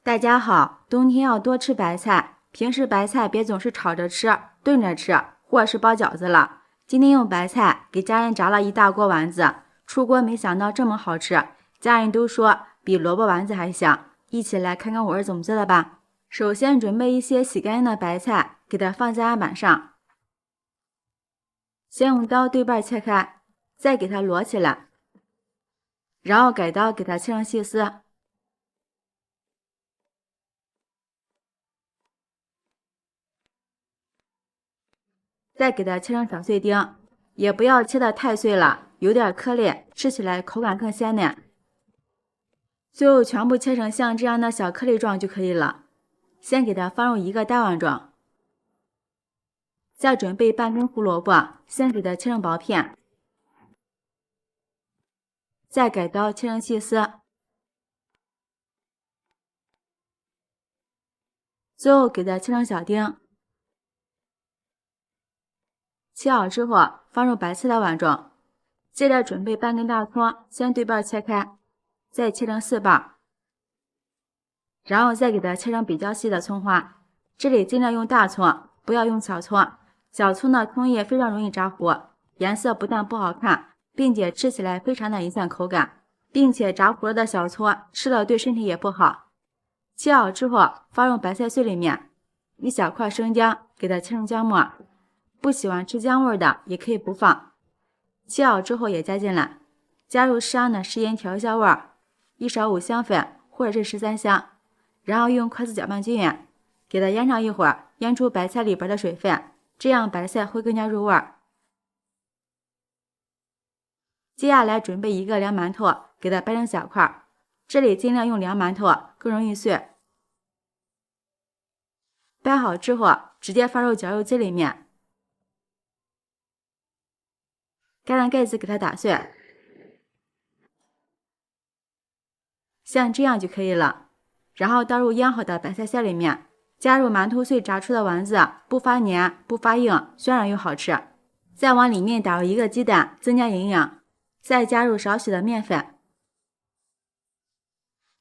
大家好，冬天要多吃白菜，平时白菜别总是炒着吃、炖着吃，或者是包饺子了。今天用白菜给家人炸了一大锅丸子，出锅没想到这么好吃，家人都说比萝卜丸子还香。一起来看看我是怎么做的吧。首先准备一些洗干净的白菜，给它放在案板上，先用刀对半切开，再给它摞起来，然后改刀给它切成细丝。再给它切成小碎丁，也不要切得太碎了，有点颗粒，吃起来口感更鲜嫩。最后全部切成像这样的小颗粒状就可以了。先给它放入一个大碗中，再准备半根胡萝卜，先给它切成薄片，再改刀切成细丝，最后给它切成小丁。切好之后放入白菜的碗中，接着准备半根大葱，先对半切开，再切成4瓣，然后再给它切成比较细的葱花。这里尽量用大葱，不要用小葱。小葱的葱叶非常容易炸糊，颜色不但不好看，并且吃起来非常的一散口感，并且炸糊了的小葱吃了对身体也不好。切好之后放入白菜碎里面，一小块生姜，给它切成姜末。不喜欢吃姜味的也可以不放。切好之后也加进来，加入适量的食盐调一下味儿，一勺五香粉或者是13香，然后用筷子搅拌均匀，给它腌上一会儿，腌出白菜里边的水分，这样白菜会更加入味儿。接下来准备一个凉馒头，给它掰成小块，这里尽量用凉馒头，更容易碎。掰好之后直接放入绞肉机里面，盖上盖子给它打碎，像这样就可以了。然后倒入腌好的白菜馅里面，加入馒头碎炸出的丸子，不发黏不发硬，酸软又好吃。再往里面打入一个鸡蛋，增加营养。再加入少许的面粉，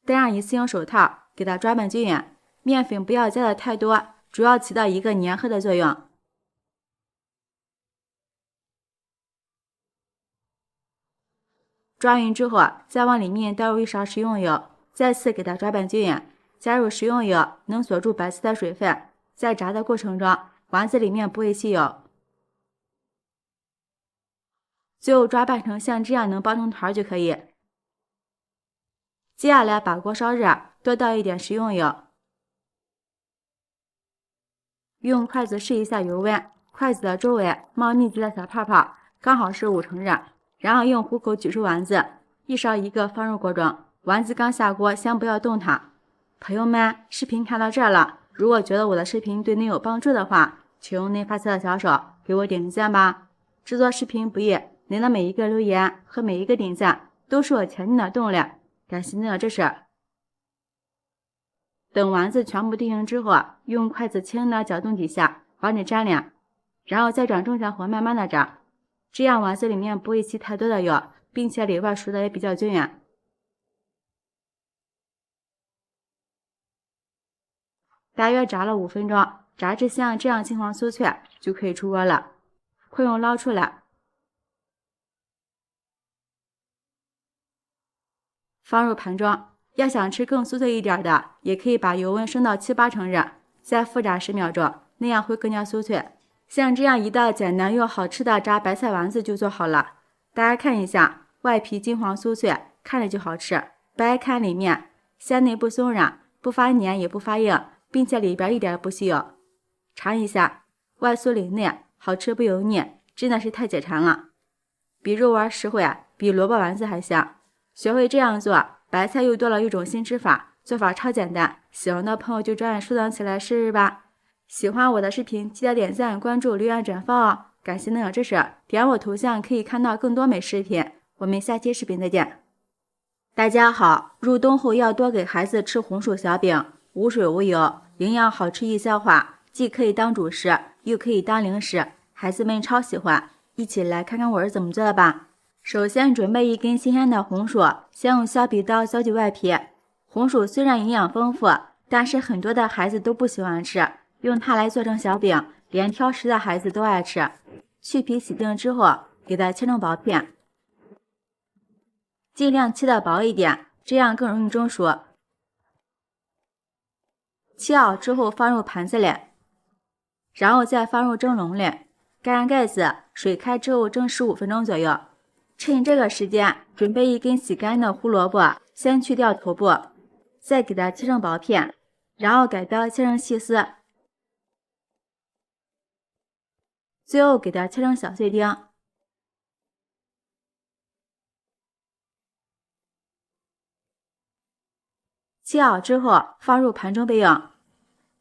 戴上一次性手套，给它抓拌均匀。面粉不要加的太多，主要起到一个粘合的作用。抓匀之后，再往里面倒入一勺食用油，再次给它抓拌均匀。加入食用油能锁住白菜的水分，在炸的过程中，丸子里面不会吸油。最后抓拌成像这样能包成团就可以。接下来把锅烧热，多倒一点食用油，用筷子试一下油温，筷子的周围冒密集的小泡泡，刚好是50%热。然后用虎口举出丸子，一勺一个放入锅中。丸子刚下锅，先不要动它。朋友们，视频看到这儿了，如果觉得我的视频对您有帮助的话，请用您发财的小手给我点个赞吧。制作视频不易，您的每一个留言和每一个点赞都是我前进的动力，感谢您的支持。等丸子全部定型之后，用筷子轻轻的搅动几下，防止粘连，然后再转中小火慢慢的炸，这样丸子里面不会吸太多的油，并且里外熟的也比较均匀。大约炸了5分钟，炸至像这样金黄酥脆就可以出锅了。快用捞出来，放入盘中。要想吃更酥脆一点的，也可以把油温升到7、8成热，再复炸10秒钟，那样会更加酥脆。像这样一道简单又好吃的炸白菜丸子就做好了。大家看一下，外皮金黄酥脆，看着就好吃。掰开里面，鲜内不松软，不发黏也不发硬，并且里边一点不吸油。尝一下，外酥里嫩，好吃不油腻，真的是太解馋了。比肉丸实惠，比萝卜丸子还香。学会这样做，白菜又多了一种新吃法，做法超简单，喜欢的朋友就抓紧收藏起来试试吧。喜欢我的视频，记得点赞、关注、留言、转发哦！感谢您的支持，点我头像可以看到更多美食视频。我们下期视频再见。大家好，入冬后要多给孩子吃红薯小饼，无水无油，营养好吃易消化，既可以当主食，又可以当零食，孩子们超喜欢。一起来看看我是怎么做的吧。首先准备一根新鲜的红薯，先用削皮刀削去外皮。红薯虽然营养丰富，但是很多的孩子都不喜欢吃，用它来做成小饼，连挑食的孩子都爱吃。去皮洗净之后，给它切成薄片，尽量切的薄一点，这样更容易蒸熟。切好之后放入盘子里，然后再放入蒸笼里，盖上盖子，水开之后蒸15分钟左右。趁这个时间，准备一根洗干净的胡萝卜，先去掉头部，再给它切成薄片，然后改刀切成细丝，最后给它切成小碎丁。切好之后放入盘中备用。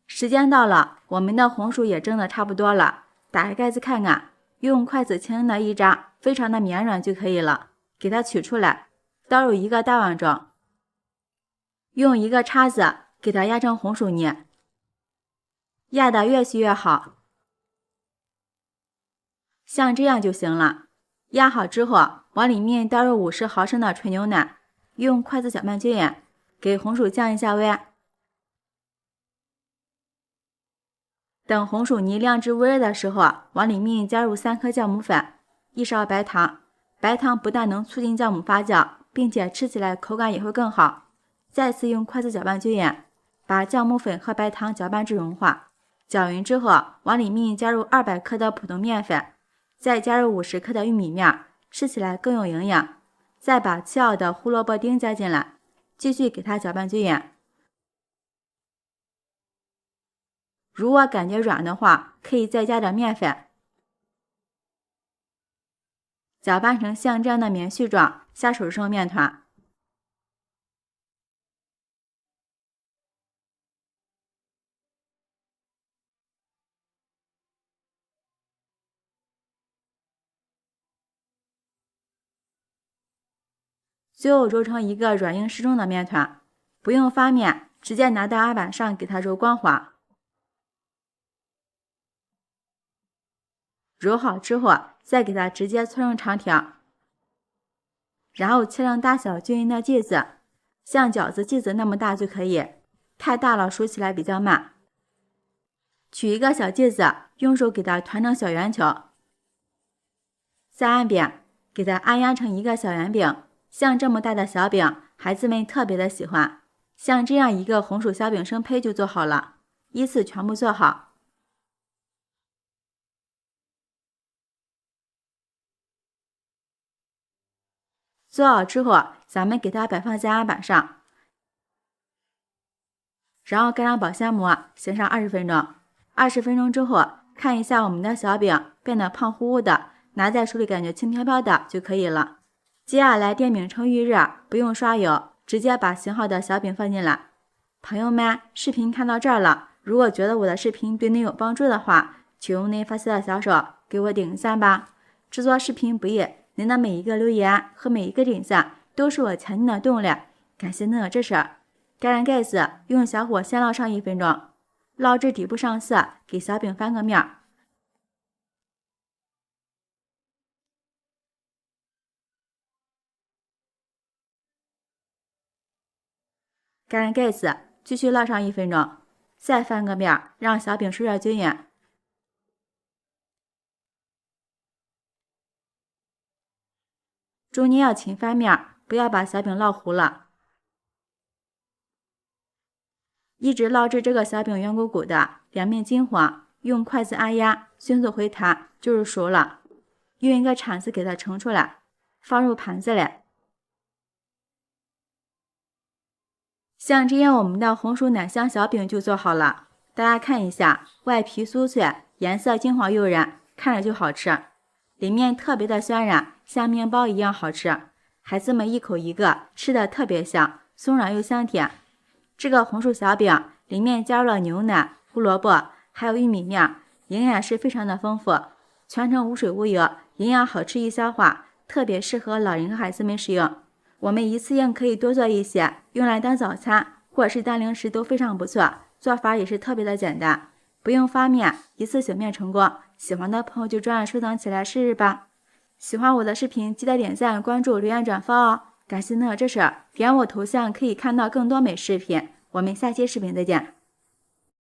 时间到了，我们的红薯也蒸的差不多了，打开盖子看看，用筷子轻轻的一扎，非常的绵软就可以了。给它取出来，倒入一个大碗中，用一个叉子给它压成红薯泥，压得越细越好，像这样就行了。压好之后，往里面倒入50毫升的纯牛奶，用筷子搅拌均匀，给红薯降一下温。等红薯泥晾至微热的时候，往里面加入3颗酵母粉，1勺白糖。白糖不但能促进酵母发酵，并且吃起来口感也会更好。再次用筷子搅拌均匀，把酵母粉和白糖搅拌至融化。搅匀之后，往里面加入200克的普通面粉，再加入50克的玉米面，吃起来更有营养。再把切好的胡萝卜丁加进来，继续给它搅拌均匀。如果感觉软的话，可以再加点面粉，搅拌成像这样的棉絮状，下手生面团。最后揉成一个软硬适中的面团，不用发面，直接拿到案板上给它揉光滑。揉好之后，再给它直接搓成长条，然后切成大小均匀的剂子，像饺子剂子那么大就可以，太大了熟起来比较慢。取一个小剂子，用手给它团成小圆球，在岸边给它按压成一个小圆饼。像这么大的小饼，孩子们特别的喜欢。像这样一个红薯小饼生胚就做好了，依次全部做好。做好之后，咱们给它摆放在案板上，然后盖上保鲜膜，醒上20分钟。20分钟之后，看一下我们的小饼变得胖乎乎的，拿在手里感觉轻飘飘的就可以了。接下来电饼趁预热，不用刷油，直接把醒好的小饼放进来。朋友们，视频看到这儿了，如果觉得我的视频对您有帮助的话，请用您发现的小手给我点个赞吧。制作视频不易，您的每一个留言和每一个点赞都是我前进的动力，感谢您的支持。盖上盖子，用小火先烙上1分钟，烙至底部上色，给小饼翻个面。盖上盖子，继续烙上1分钟，再翻个面，让小饼受热均匀。中间要勤翻面，不要把小饼烙糊了。一直烙至这个小饼圆鼓鼓的，两面金黄，用筷子按压，迅速回弹，就是熟了。用一个铲子给它盛出来，放入盘子里。像这样，我们的红薯奶香小饼就做好了。大家看一下，外皮酥脆，颜色金黄诱人，看着就好吃。里面特别的暄软，像面包一样好吃。孩子们一口一个，吃的特别香，松软又香甜。这个红薯小饼里面加入了牛奶、胡萝卜，还有玉米面，营养是非常的丰富，全程无水无油，营养好吃易消化，特别适合老人和孩子们食用。我们一次性可以多做一些，用来当早餐或者是当零食都非常不错，做法也是特别的简单，不用发面，一次醒面成功。喜欢的朋友就专案收藏起来试试吧。喜欢我的视频记得点赞、关注、留言、转发哦。感谢您的支持，点我头像可以看到更多美视频。我们下期视频再见。